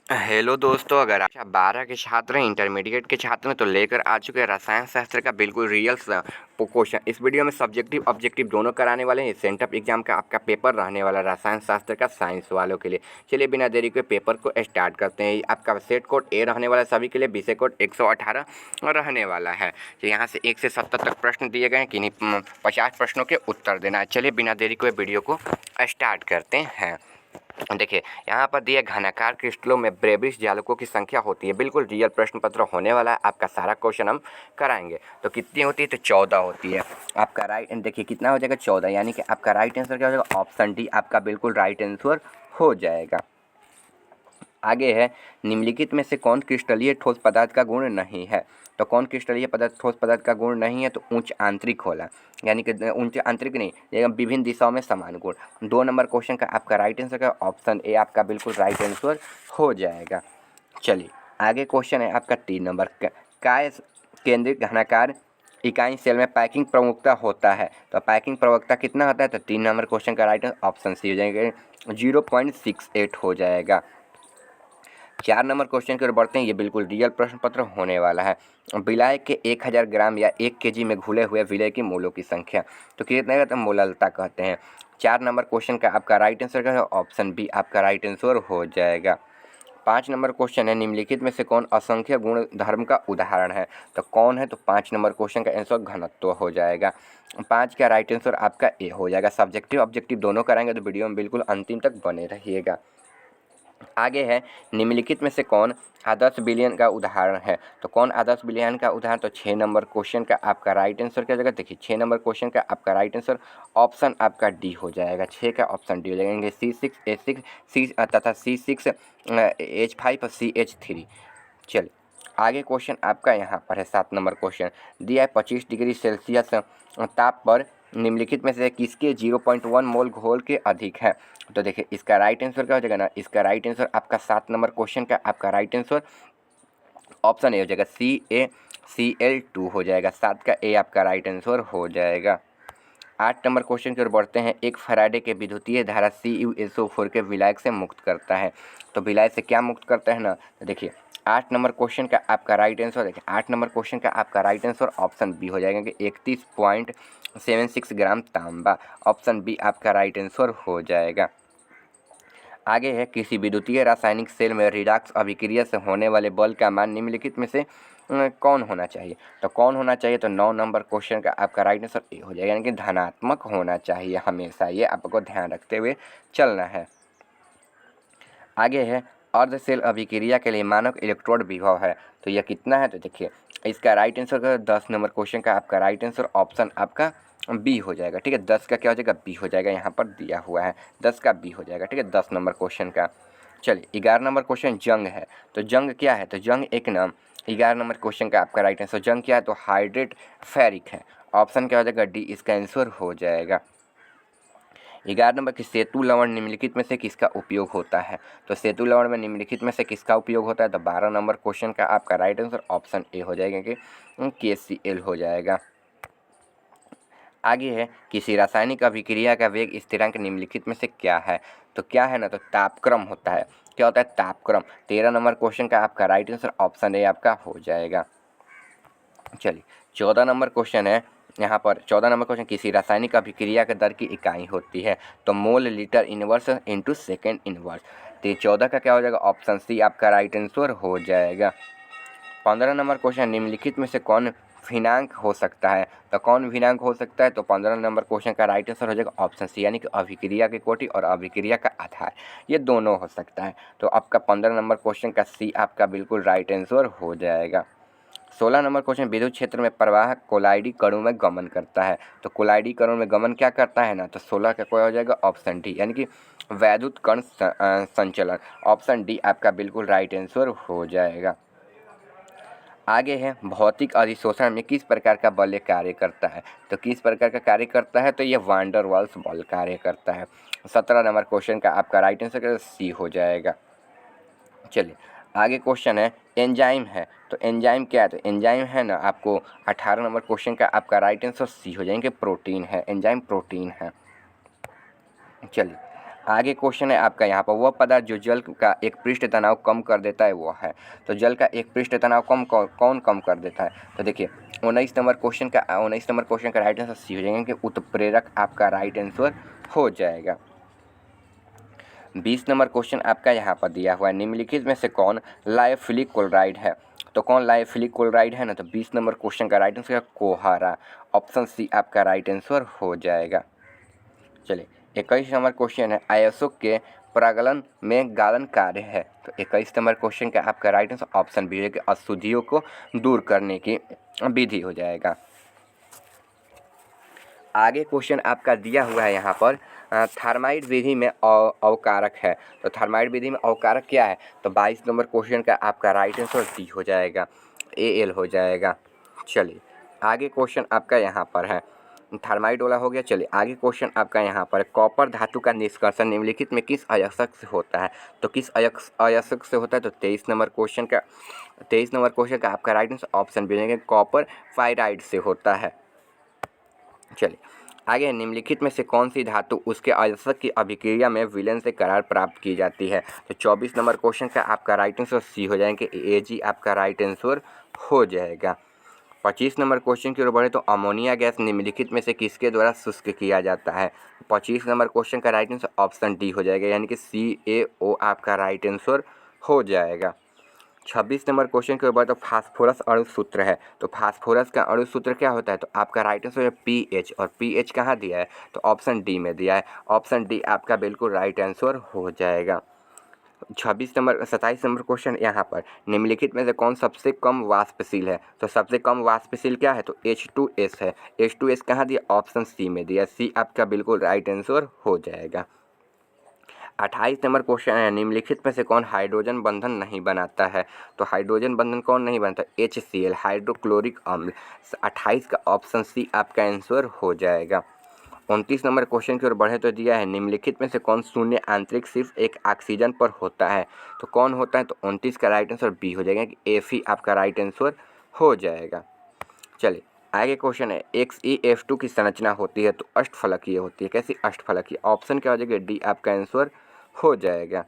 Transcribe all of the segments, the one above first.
Hello दोस्तों, अगर आप 12 के छात्र हैं, इंटरमीडिएट के छात्र हैं तो लेकर आ चुके हैं रसायन शास्त्र का बिल्कुल रियल क्वेश्चन। इस वीडियो में सब्जेक्टिव ऑब्जेक्टिव दोनों कराने वाले हैं। सेंटअप एग्जाम का आपका पेपर रहने वाला रसायन शास्त्र का साइंस वालों के लिए। चलिए बिना देरी के पेपर को स्टार्ट करते हैं। आपका सेट कोड ए रहने वाला सभी के लिए, विषय कोड 118 रहने वाला है। तो यहाँ से 1 से 70 तक प्रश्न दिए गए हैं, किन्हीं 50 प्रश्नों के उत्तर देना है। चलिए बिना देरी के वीडियो को स्टार्ट करते हैं। देखिए यहाँ पर दिए घनाकार क्रिस्टलों में ब्रेविस जालकों की संख्या होती है। बिल्कुल रियल प्रश्न पत्र होने वाला है। आपका सारा क्वेश्चन हम कराएंगे। तो कितनी होती है? तो 14 होती है। आपका राइट देखिए कितना हो जाएगा? 14, यानी कि आपका राइट आंसर क्या हो जाएगा? ऑप्शन डी आपका बिल्कुल राइट आंसर हो जाएगा। आगे है, निम्नलिखित में से कौन क्रिस्टलीय ठोस पदार्थ का गुण नहीं है? तो कौन क्रिस्टलीय पदार्थ ठोस पदार्थ का गुण नहीं है? तो उच्च आंतरिक होला, यानी कि उच्च आंतरिक नहीं, लेकिन विभिन्न दिशाओं में समान गुण। 2 नंबर क्वेश्चन का आपका राइट आंसर का ऑप्शन ए आपका बिल्कुल राइट आंसर हो जाएगा। चलिए आगे क्वेश्चन है आपका 3 नंबर का, काय केंद्रित घनाकार इकाई सेल में पैकिंग प्रमुखता होता है? तो पैकिंग प्रवक्ता कितना होता है? तो 3 नंबर क्वेश्चन का राइट ऑप्शन सी हो जाएगा, 0.68 हो जाएगा। 4 नंबर क्वेश्चन की ओर बढ़ते हैं। ये बिल्कुल रियल प्रश्न पत्र होने वाला है। विलाय के 1000 ग्राम या 1 केजी में घुले हुए विलय की मोलों की संख्या तो कितने कहते हैं? मोललता कहते हैं। 4 नंबर क्वेश्चन का आपका राइट आंसर क्या है? ऑप्शन बी आपका राइट आंसर हो जाएगा। 5 नंबर क्वेश्चन है, निम्नलिखित में से कौन असंख्य गुण धर्म का उदाहरण है? तो कौन है? तो 5 नंबर क्वेश्चन का आंसर घनत्व हो जाएगा। 5 का राइट आंसर आपका ए हो जाएगा। सब्जेक्टिव ऑब्जेक्टिव दोनों कराएंगे तो वीडियो में बिल्कुल अंतिम तक बने रहिएगा। आगे है, निम्नलिखित में से कौन आदर्श विलयन का उदाहरण है? तो कौन आदर्श विलयन का उदाहरण? तो 6 नंबर क्वेश्चन का आपका राइट आंसर क्या हो जाएगा? देखिए 6 नंबर क्वेश्चन का आपका राइट आंसर ऑप्शन आपका डी हो जाएगा। 6 का ऑप्शन डी हो जाएगा। C6H6 सी तथा C6H5 और CH3। चलिए आगे क्वेश्चन आपका यहाँ पर है 7 नंबर क्वेश्चन दिया है, 25 डिग्री सेल्सियस ताप पर निम्नलिखित में से किसके 0.1 मोल घोल के अधिक है? तो देखिए इसका राइट आंसर क्या हो जाएगा ना? इसका राइट आंसर आपका 7 नंबर क्वेश्चन का आपका राइट आंसर ऑप्शन ए हो जाएगा, CaCl2 हो जाएगा। 7 का ए आपका राइट आंसर हो जाएगा। 8 नंबर क्वेश्चन की ओर बढ़ते हैं। एक फैराडे के विद्युतीय धारा CuSO4 के विलायक से मुक्त करता है। तो विलायक से क्या मुक्त करता है ना? तो देखिए 8 नंबर क्वेश्चन का आपका राइट आंसर, देखिए 8 नंबर क्वेश्चन का आपका राइट आंसर ऑप्शन बी हो जाएगा कि 31.76 ग्राम तांबा। ऑप्शन बी आपका राइट आंसर हो जाएगा। आगे है, किसी विद्युतीय रासायनिक सेल में रिडॉक्स अभिक्रिया से होने वाले बल का मान निम्नलिखित में से कौन होना चाहिए? तो कौन होना चाहिए? तो 9 नंबर क्वेश्चन का आपका राइट आंसर ए हो जाएगा, यानी कि धनात्मक होना चाहिए हमेशा। ये आपको ध्यान रखते हुए चलना है। आगे है, अर्ध सेल अभिक्रिया के लिए मानक इलेक्ट्रोड विभव है। तो यह कितना है? तो देखिए इसका राइट आंसर का 10 नंबर क्वेश्चन का आपका राइट आंसर ऑप्शन आपका बी हो जाएगा। ठीक है, 10 का क्या हो जाएगा? बी हो जाएगा। यहाँ पर दिया हुआ है 10 का बी हो जाएगा। ठीक है, 10 नंबर क्वेश्चन का। चलिए 11 नंबर क्वेश्चन जंग है। तो जंग क्या है? तो जंग एक नाम। 11 नंबर क्वेश्चन का आपका राइट आंसर जंग क्या है? तो हाइड्रेट फेरिक है। ऑप्शन क्या हो जाएगा? डी इसका आंसर हो जाएगा। 11 नंबर की सेतु लवण निम्नलिखित में से किसका उपयोग होता है? तो सेतु लवण में निम्नलिखित में से किसका उपयोग होता है? तो 12 नंबर क्वेश्चन का आपका राइट आंसर ऑप्शन ए हो जाएगा कि KCl हो जाएगा। आगे है, किसी रासायनिक अभिक्रिया का वेग स्थिरांक निम्नलिखित में से क्या है? तो क्या है ना? तो तापक्रम होता है। क्या होता है? तापक्रम। 13 नंबर क्वेश्चन का आपका राइट आंसर ऑप्शन ए आपका हो जाएगा। चलिए 14 नंबर क्वेश्चन है। यहाँ पर 14 नंबर क्वेश्चन, किसी रासायनिक अभिक्रिया के दर की इकाई होती है? तो mole litre inverse into second inverse. तो ये 14 का क्या हो जाएगा? ऑप्शन सी आपका राइट आंसर हो जाएगा। 15 नंबर क्वेश्चन, निम्नलिखित में से कौन भिन्नांक हो सकता है? तो कौन भिन्नांक हो सकता है? तो 15 नंबर क्वेश्चन का राइट आंसर हो जाएगा ऑप्शन सी, यानी कि अभिक्रिया की कोटि और अभिक्रिया का आधार, ये दोनों हो सकता है। तो आपका 15 नंबर क्वेश्चन का सी आपका बिल्कुल राइट आंसर हो जाएगा। 16 नंबर क्वेश्चन, विद्युत क्षेत्र में प्रवाह कोलाइडी कणों में गमन करता है। तो कोलाइडी कणों में गमन क्या करता है ना? तो 16 का क्या हो जाएगा? ऑप्शन डी, यानी कि वैद्युत कण संचलन। ऑप्शन डी आपका बिल्कुल राइट आंसर हो जाएगा। आगे है, भौतिक अधिशोषण में किस प्रकार का बल कार्य करता है? तो किस प्रकार का कार्य करता है? तो ये वान डर वाल्स बल कार्य करता है। 17 नंबर क्वेश्चन का आपका राइट आंसर सी हो जाएगा। चलिए आगे क्वेश्चन है, एंजाइम है। तो एंजाइम क्या है? तो एंजाइम है ना आपको 18 नंबर क्वेश्चन का आपका राइट आंसर सी हो जाएंगे, प्रोटीन है। एंजाइम प्रोटीन है। चलिए आगे क्वेश्चन है आपका यहाँ पर, वह पदार्थ जो जल का एक पृष्ठ तनाव कम कर देता है वो है। तो जल का एक पृष्ठ तनाव कौन कम कर देता है? तो देखिए 19 नंबर क्वेश्चन का राइट आंसर सी हो जाएगा कि उत्प्रेरक आपका राइट आंसर हो जाएगा। 20 नंबर क्वेश्चन आपका यहाँ पर दिया हुआ है, निम्नलिखित में से कौन लायोफिलिक क्लोराइड है? तो कौन लायोफिलिक क्लोराइड है ना? तो 20 नंबर क्वेश्चन का राइट आंसर कोहारा, ऑप्शन सी आपका राइट आंसर हो जाएगा। चलिए 21 नंबर क्वेश्चन है, अयस्कों के परागलन में गालन कार्य है। तो 21 नंबर क्वेश्चन का आपका राइट आंसर ऑप्शन बी है कि अशुद्धियों को दूर करने की विधि हो जाएगा। आगे क्वेश्चन आपका दिया हुआ है यहाँ पर, थर्माइट विधि में अवकारक है। तो थर्माइट विधि में अवकारक क्या है? तो 22 नंबर क्वेश्चन का आपका राइट आंसर डी हो जाएगा, AL हो जाएगा। चलिए आगे क्वेश्चन आपका यहाँ पर है, थर्माइट वाला हो गया। चलिए आगे क्वेश्चन आपका यहाँ पर, कॉपर धातु का निष्कर्षण निम्नलिखित में किस अयस्क से होता है? तो किस अयस्क से होता है? तो 23 नंबर क्वेश्चन का आपका राइट आंसर ऑप्शन बी है, कॉपर फाइराइड से होता है। चलिए आगे, निम्नलिखित में से कौन सी धातु उसके अयस्क की अभिक्रिया में विलयन से करार प्राप्त की जाती है? तो 24 नंबर क्वेश्चन का आपका राइट आंसर सी हो जाएंगे, AG आपका राइट आंसर हो जाएगा। 25 नंबर क्वेश्चन की ओर बढ़े तो अमोनिया गैस निम्नलिखित में से किसके द्वारा शुष्क किया जाता है? 25 नंबर क्वेश्चन का राइट आंसर ऑप्शन डी हो जाएगा, यानी कि CaO आपका राइट आंसर हो जाएगा। 26 नंबर क्वेश्चन के ऊपर तो फास्फोरस अणु सूत्र है। तो फास्फोरस का अणु सूत्र क्या होता है? तो आपका राइट आंसर है pH, और pH कहाँ दिया है? तो ऑप्शन डी में दिया है, ऑप्शन डी आपका बिल्कुल राइट आंसर हो जाएगा। 27 नंबर क्वेश्चन यहाँ पर, निम्नलिखित में से कौन सबसे कम वाष्पशील है? तो सबसे कम वाष्पशील क्या है? तो H2S है। H2S कहाँ दिया? ऑप्शन सी में दिया, सी आपका बिल्कुल राइट आंसर हो जाएगा। 28 नंबर क्वेश्चन है, निम्नलिखित में से कौन हाइड्रोजन बंधन नहीं बनाता है? तो हाइड्रोजन बंधन कौन नहीं बनता? HCl, हाइड्रोक्लोरिक अम्ल। 28 का ऑप्शन सी आपका आंसर हो जाएगा। 29 नंबर क्वेश्चन की ओर बढ़े तो दिया है, निम्नलिखित में से कौन शून्य आंतरिक सिर्फ एक ऑक्सीजन पर होता है? तो कौन होता है? तो 29 का राइट आंसर बी हो जाएगा कि Fe आपका राइट आंसर हो जाएगा। चलिए आगे क्वेश्चन है, XeF2 की संरचना होती है तो अष्टफलकीय होती है। कैसी? अष्टफलकीय। ऑप्शन क्या हो जाएगा? डी आपका आंसर हो जाएगा।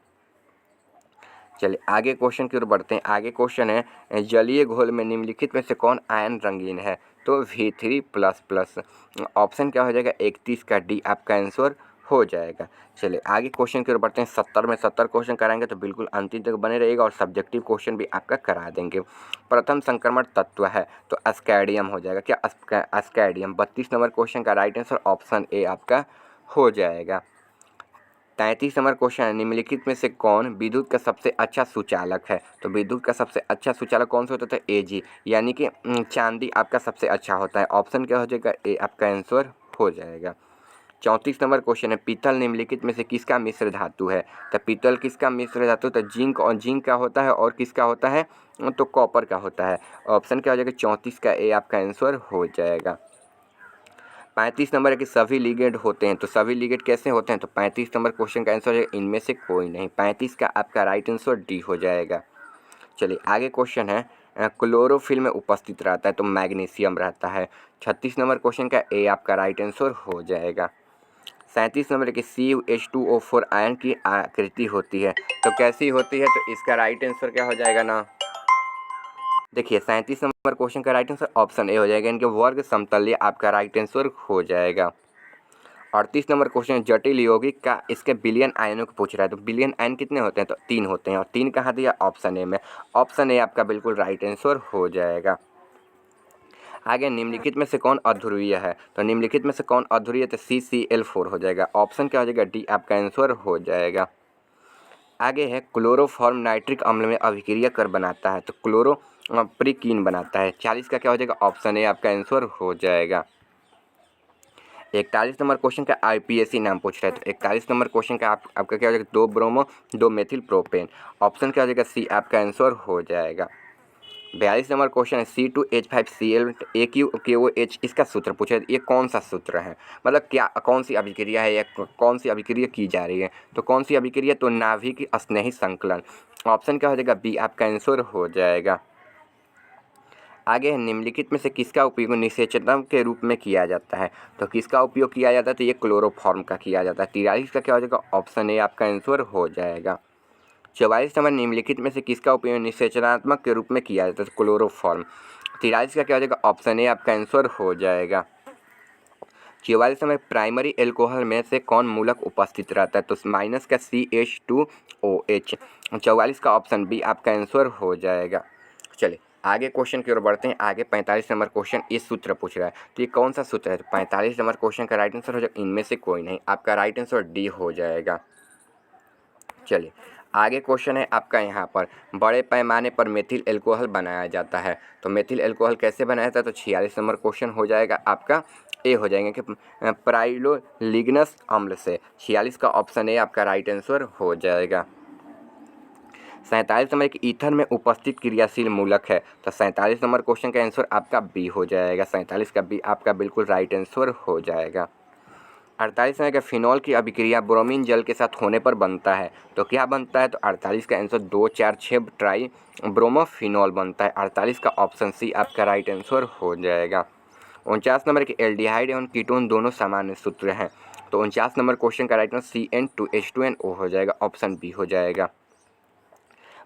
चलिए आगे क्वेश्चन की ओर बढ़ते हैं। आगे क्वेश्चन है, जलीय घोल में निम्नलिखित में से कौन आयन रंगीन है? तो V3++। ऑप्शन क्या हो जाएगा? 31 का डी आपका आंसर हो जाएगा। चलिए आगे क्वेश्चन की ओर बढ़ते हैं। 70 में 70 क्वेश्चन कराएंगे तो बिल्कुल अंतिम तक बने रहेगा, और सब्जेक्टिव क्वेश्चन भी आपका करा देंगे। प्रथम संक्रमण तत्व है तो अस्कैडियम हो जाएगा। क्या? अस्कैडियम। 32 नंबर क्वेश्चन का राइट आंसर ऑप्शन ए आपका हो जाएगा। 33 नंबर क्वेश्चन है, निम्नलिखित में से कौन विद्युत का सबसे अच्छा सुचालक है? तो विद्युत का सबसे अच्छा सुचालक कौन सा होता है? AG, यानी कि चांदी आपका सबसे अच्छा होता है। ऑप्शन क्या हो जाएगा? ए आपका आंसर हो जाएगा। 34 नंबर क्वेश्चन है, पीतल निम्नलिखित में से किसका मिश्र धातु है? तो पीतल किसका मिश्र धातु? तो जिंक का होता है, और किसका होता है? तो कॉपर का होता है। ऑप्शन क्या हो जाएगा? 34 का ए आपका आंसर हो जाएगा। 35 नंबर है कि सभी लिगेंड होते हैं। तो सभी लिगेंड कैसे होते हैं? तो 35 नंबर क्वेश्चन का आंसर है इनमें से कोई नहीं। 35 का आपका राइट आंसर डी हो जाएगा। चलिए आगे क्वेश्चन है, क्लोरोफिल में उपस्थित रहता है तो मैग्नीशियम रहता है। 36 नंबर क्वेश्चन का ए आपका राइट आंसर हो जाएगा। 37 नंबर है कि CuH2O4 आयन की आकृति होती है तो कैसी होती है? तो इसका राइट आंसर क्या हो जाएगा ना? देखिए 37 नंबर क्वेश्चन का राइट आंसर ऑप्शन ए हो जाएगा, इनके वर्ग समतल्य आपका राइट आंसर हो जाएगा। 38 नंबर क्वेश्चन, जटिल यौगिक का इसके बिलियन आयनों को पूछ रहा है। तो बिलियन आयन कितने होते हैं? तो 3 होते हैं, और 3 कहाँ दिया? ऑप्शन ए में। ऑप्शन ए आपका बिल्कुल राइट आंसर हो जाएगा। आगे, निम्नलिखित में से कौन अध्रुवीय है? तो निम्नलिखित में से कौन अध्रुवीय है? तो CCl4 हो जाएगा। ऑप्शन क्या हो जाएगा? डी आपका आंसर हो जाएगा। आगे है, क्लोरोफॉर्म नाइट्रिक अम्ल में अभिक्रिया कर बनाता है तो क्लोरोप्रीकीन बनाता है। 40 का क्या हो जाएगा? ऑप्शन ए आपका आंसर हो जाएगा। 41 नंबर क्वेश्चन का IPSC नाम पूछ रहा है। तो 41 नंबर क्वेश्चन का आपका क्या हो जाएगा? 2 ब्रोमो 2 मेथिल प्रोपेन। ऑप्शन क्या हो जाएगा? सी आपका आंसर हो जाएगा। 42 नंबर क्वेश्चन है, C2H5Cl AqKOH, इसका सूत्र पूछा है। ये कौन सा सूत्र है? मतलब क्या, कौन सी अभिक्रिया है या कौन सी अभिक्रिया की जा रही है? तो कौन सी अभिक्रिया? तो नाभिक स्नेही संकलन। ऑप्शन क्या हो जाएगा? बी आपका आंसर हो जाएगा। आगे है निम्नलिखित में से किसका उपयोग निषेचन के रूप में किया जाता है। तो किसका उपयोग किया जाता है, तो ये क्लोरोफॉर्म का किया जाता है। 43 का क्या हो जाएगा, ऑप्शन ए आपका आंसर हो जाएगा। 44 नंबर निम्नलिखित में से किसका उपयोग निषेचनात्मक के रूप में किया जाता है, तो क्लोरोफॉर्म। 43 का क्या हो जाएगा, ऑप्शन ए आपका आंसर हो जाएगा। 44 में प्राइमरी एल्कोहल में से कौन मूलक उपस्थित रहता है, तो माइनस का CH2OH। 44 का ऑप्शन बी आपका आंसर हो जाएगा। चलिए आगे क्वेश्चन की ओर बढ़ते हैं। आगे 45 नंबर क्वेश्चन इस सूत्र पूछ रहा है, तो ये कौन सा सूत्र है, तो 45 नंबर क्वेश्चन का राइट आंसर हो जाएगा इनमें से कोई नहीं, आपका राइट आंसर डी हो जाएगा। चलिए आगे क्वेश्चन है आपका यहाँ पर, बड़े पैमाने पर मेथिल एल्कोहल बनाया जाता है, तो मेथिल एल्कोहल कैसे बनाया जाता है, तो 46 नंबर क्वेश्चन हो जाएगा आपका ए हो जाएंगे कि पाइरोलिग्नस अम्ल से। 46 का ऑप्शन ए आपका राइट आंसर हो जाएगा। 47 नंबर एक ईथर में उपस्थित क्रियाशील मूलक है, तो 47 नंबर क्वेश्चन का आंसर आपका बी हो जाएगा। 47 का बी आपका बिल्कुल राइट आंसर हो जाएगा। 48 नंबर का फिनॉल की अभिक्रिया ब्रोमीन जल के साथ होने पर बनता है, तो क्या बनता है, तो 48 का आंसर 2,4,6 ट्राई ब्रोमोफिनॉल बनता है। 48 का ऑप्शन सी आपका राइट आंसर हो जाएगा। 49 नंबर के एल्डिहाइड एवं कीटोन दोनों सामान्य सूत्र हैं, तो 49 नंबर क्वेश्चन का राइट आंसर CN2H2NO हो जाएगा, ऑप्शन बी हो जाएगा।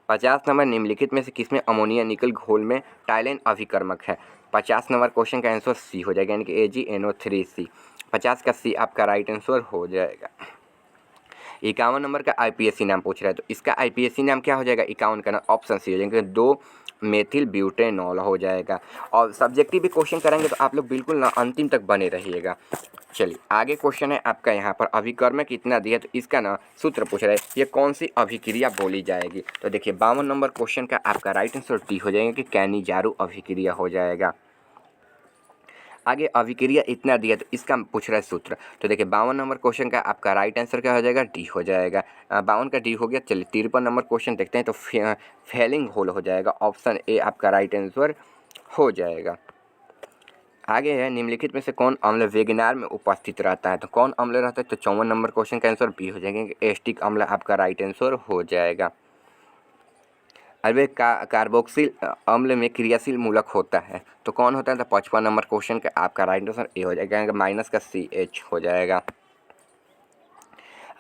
50 नंबर निम्नलिखित में से किसमें अमोनिया निकल घोल में टाइलेन अभिकर्मक है। 50 नंबर क्वेश्चन का आंसर सी हो जाएगा, यानी कि AgNO3C। 50 का सी आपका राइट आंसर हो जाएगा। 51 नंबर का IPSC नाम पूछ रहा है, तो इसका IPSC नाम क्या हो जाएगा, 51 का नाम ऑप्शन सी हो जाएगा, 2 मेथिल ब्यूटेनॉल हो जाएगा। और सब्जेक्टिव भी क्वेश्चन करेंगे तो आप लोग बिल्कुल ना अंतिम तक बने रहिएगा। चलिए आगे क्वेश्चन है आपका यहाँ पर, अभिकर्मक इतना दिया, तो इसका ना सूत्र पूछ रहा है, ये कौन सी अभिक्रिया बोली जाएगी। तो देखिए 52 नंबर क्वेश्चन का आपका राइट आंसर डी हो जाएगा कि कैनिजारू अभिक्रिया हो जाएगा। आगे अभिक्रिया इतना दिया, तो इसका पूछ रहा है सूत्र, तो देखिए 52 नंबर क्वेश्चन का आपका राइट आंसर क्या हो जाएगा, डी हो जाएगा। 52 का डी हो गया। चलिए 53 नंबर क्वेश्चन देखते हैं, तो फेलिंग होल हो जाएगा, ऑप्शन ए आपका राइट आंसर हो जाएगा। आगे है निम्नलिखित में से कौन अम्ल वेगनार में उपस्थित रहता है, तो कौन अम्ल रहता है, तो 54 नंबर क्वेश्चन का आंसर बी हो जाएगा, एस्टिक अम्ल आपका राइट आंसर हो जाएगा। अरे कार्बोक्सिल अम्ल में क्रियाशील मूलक होता है, तो कौन होता है, तो 55 नंबर क्वेश्चन का आपका राइट आंसर ए हो जाएगा, माइनस का CH हो जाएगा।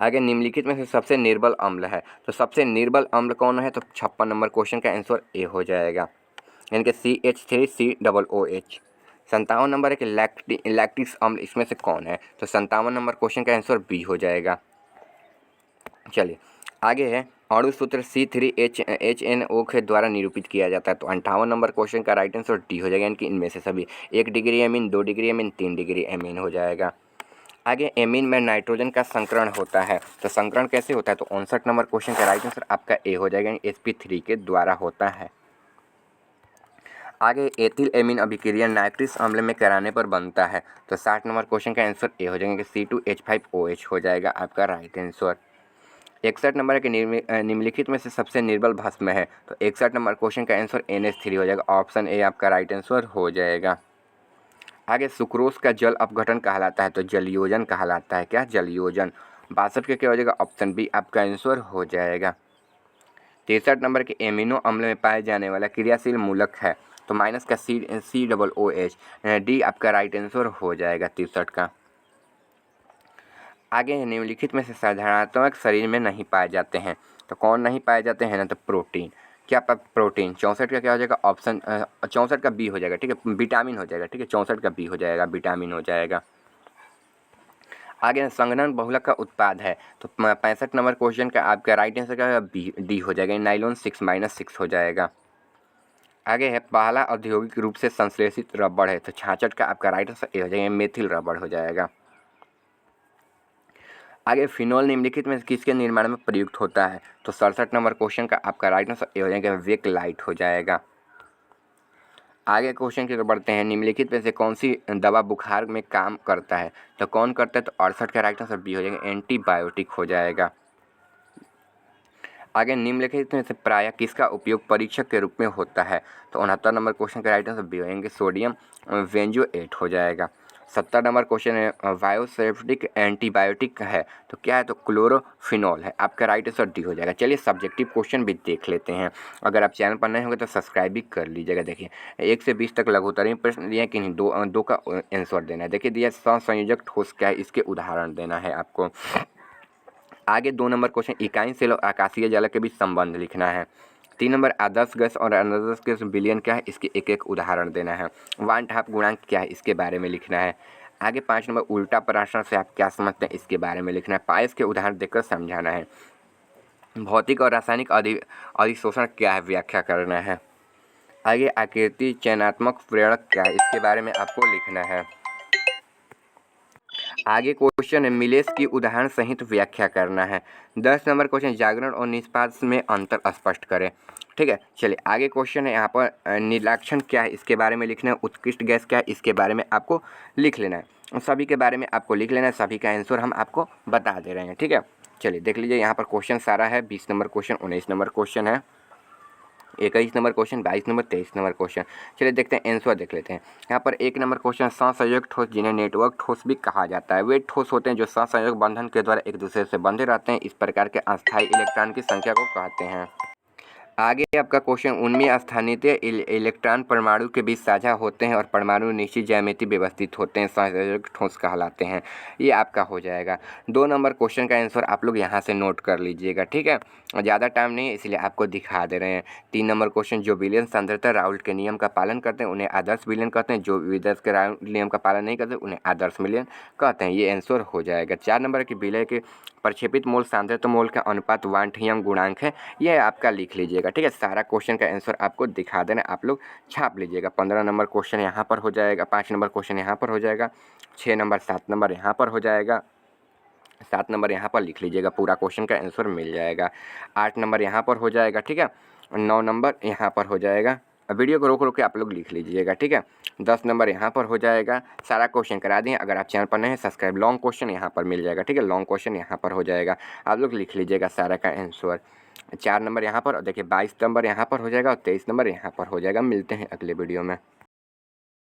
आगे निम्नलिखित में से सबसे निर्बल अम्ल है, तो सबसे निर्बल अम्ल कौन है, तो 56 नंबर क्वेश्चन का आंसर ए हो जाएगा, यानी कि CH3COOH। 57 नंबर है कि लैक्टिक अम्ल इसमें से कौन है, तो 57 नंबर क्वेश्चन का आंसर बी हो जाएगा। चलिए आगे है अणु सूत्र C3HNO के द्वारा निरूपित किया जाता है, तो 58 नंबर क्वेश्चन का राइट आंसर डी हो जाएगा, यानी कि इनमें से सभी 1 degree amine, 2 degree amine, 3 degree amine हो जाएगा। आगे एमीन में नाइट्रोजन का संकरण होता है, तो संकरण कैसे होता है, तो 59 नंबर क्वेश्चन का राइट आंसर आपका ए हो जाएगा, यानी sp3 के द्वारा होता है। आगे एथिल एमीन अभिक्रिया नाइट्रिक अम्ल में कराने पर बनता है, तो 60 नंबर क्वेश्चन का आंसर ए हो जाएगा, C2H5OH हो जाएगा आपका राइट आंसर। 61 नंबर है कि निम्नलिखित में से सबसे निर्बल भस्म है, तो 61 नंबर क्वेश्चन का आंसर NH3 हो जाएगा, ऑप्शन ए आपका राइट आंसर हो जाएगा। आगे सुक्रोज का जल अपघटन कहलाता है, तो जलयोजन कहलाता है, क्या जलयोजन। 62 के क्या हो जाएगा, ऑप्शन बी आपका आंसर हो जाएगा। 63 नंबर के एमिनो अम्ल में पाए जाने वाला क्रियाशील मूलक है, तो माइनस का COOH, डी आपका राइट आंसर हो जाएगा 63 का। आगे निम्नलिखित में से साधारणतमक शरीर में नहीं पाए जाते हैं, तो कौन नहीं पाए जाते हैं ना, तो प्रोटीन। क्या प्रोटीन। 64 का क्या हो जाएगा, ऑप्शन 64 का बी हो जाएगा, ठीक है, विटामिन हो जाएगा, ठीक है, 64 का बी हो जाएगा, विटामिन हो जाएगा। आगे संघनन बहुलक का उत्पाद है, तो 65 नंबर क्वेश्चन का आपका राइट आंसर क्या बी डी हो जाएगा, नाइलॉन 6-6 हो जाएगा। आगे है पहला औद्योगिक रूप से संश्लेषित रबड़ है, तो 66 का आपका राइट आंसर ए हो जाएगा, मेथिल रबड़ हो जाएगा। आगे फिनॉल निम्नलिखित में किसके निर्माण में प्रयुक्त होता है, तो 67 नंबर क्वेश्चन का आपका राइट आंसर ए हो जाएगा, वेकलाइट हो जाएगा। आगे क्वेश्चन की ओर बढ़ते हैं, निम्नलिखित में से कौन सी दवा बुखार में काम करता है, तो कौन करता है, तो 68 का राइट आंसर बी हो जाएगा, एंटीबायोटिक हो जाएगा। आगे निम्नलिखित में से प्रायः किसका उपयोग परीक्षक के रूप में होता है, तो 69 नंबर क्वेश्चन का राइट आंसर बी हो जाएंगे, सोडियम बेंजोएट हो जाएगा। 70 नंबर क्वेश्चन है बायोसेफ्टिक एंटीबायोटिक है तो क्या है, तो क्लोरोफिनॉल है। आपका राइट आंसर डी हो जाएगा। चलिए सब्जेक्टिव क्वेश्चन भी देख लेते हैं। अगर आप चैनल पर नए होंगे तो सब्सक्राइब भी कर लीजिएगा। देखिए 1 से 20 तक लघुत्तरीय प्रश्न दिए हैं कि नहीं, दो का आंसर देना है। देखिए दिया सहसंयोजक ठोस क्या है, इसके उदाहरण देना है आपको। आगे 2 नंबर क्वेश्चन इकाई सेल और आकाशीय जल के बीच संबंध लिखना है। 3 नंबर आदर्श गैस और अनादर्श गैस विलयन क्या है, इसके एक एक उदाहरण देना है। वान हाफ गुणांक क्या है, इसके बारे में लिखना है। आगे 5 नंबर उल्टा पराशरण से आप क्या समझते हैं, इसके बारे में लिखना है। पायस के उदाहरण देकर समझाना है। भौतिक और रासायनिक अधिशोषण क्या है, व्याख्या करना है। आगे आकृति चयनात्मक प्रेरक क्या है, इसके बारे में आपको लिखना है। आगे क्वेश्चन है मिलेस की उदाहरण सहित व्याख्या करना है। 10 नंबर क्वेश्चन जागरण और निष्पादन में अंतर स्पष्ट करें। ठीक है, चलिए आगे क्वेश्चन है यहाँ पर नीलाक्षण क्या है, इसके बारे में लिखना है। उत्कृष्ट गैस क्या है, इसके बारे में आपको लिख लेना है। सभी के बारे में आपको लिख लेना है। सभी का आंसर हम आपको बता दे रहे हैं। ठीक है, चलिए देख लीजिए यहाँ पर क्वेश्चन सारा है। 20 नंबर क्वेश्चन, 19 नंबर क्वेश्चन है, 21 number question, 22 number, 23 number question. चलिए देखते हैं आंसर देख लेते हैं। यहाँ पर 1 नंबर क्वेश्चन सहसंयोजक ठोस जिन्हें नेटवर्क ठोस भी कहा जाता है, वे ठोस होते हैं जो सहसंयोजक बंधन के द्वारा एक दूसरे से बंधे रहते हैं। इस प्रकार के अस्थायी इलेक्ट्रॉन की संख्या को कहते हैं। आगे आपका क्वेश्चन उनमें स्थानीय इलेक्ट्रॉन परमाणु के बीच साझा होते हैं और परमाणु निश्चित ज्यामिति व्यवस्थित होते हैं, सहसंयोजक ठोस कहलाते हैं। ये आपका हो जाएगा। 2 नंबर क्वेश्चन का आंसर आप लोग यहाँ से नोट कर लीजिएगा। ठीक है, ज़्यादा टाइम नहीं है इसलिए आपको दिखा दे रहे हैं। 3 नंबर क्वेश्चन जो विलियन सांद्रता राउल्ट के नियम का पालन करते हैं उन्हें आदर्श विलियन कहते हैं, जो विदर्श के राउल्ट नियम का पालन नहीं करते उन्हें आदर्श विलियन कहते हैं। ये आंसर हो जाएगा। 4 नंबर की विलय के प्रक्षेपित मोल सांद्रता मोल का अनुपात वांठियम गुणांक है, यह आपका लिख लीजिएगा। ठीक है, सारा क्वेश्चन का आंसर आपको दिखा देना, आप लोग छाप लीजिएगा। 15 नंबर क्वेश्चन यहाँ पर हो जाएगा, 5 नंबर क्वेश्चन यहाँ पर हो जाएगा, 6 नंबर 7 नंबर यहाँ पर हो जाएगा, 7 नंबर यहाँ पर लिख लीजिएगा, पूरा क्वेश्चन का आंसर मिल जाएगा। 8 नंबर यहाँ पर हो जाएगा। ठीक है, 9 नंबर यहाँ पर हो जाएगा। वीडियो को रोक रोक के आप लोग लिख लीजिएगा। ठीक है, 10 नंबर यहाँ पर हो जाएगा। सारा क्वेश्चन करा दिए। अगर आप चैनल पर नए हैं सब्सक्राइब। लॉन्ग क्वेश्चन यहाँ पर मिल जाएगा। ठीक है, लॉन्ग क्वेश्चन यहाँ पर हो जाएगा, आप लोग लिख लीजिएगा सारा का आंसर। 4 नंबर यहाँ पर और देखिए 22 नंबर यहाँ पर हो जाएगा और 23 नंबर यहाँ पर हो जाएगा। मिलते हैं अगले वीडियो में।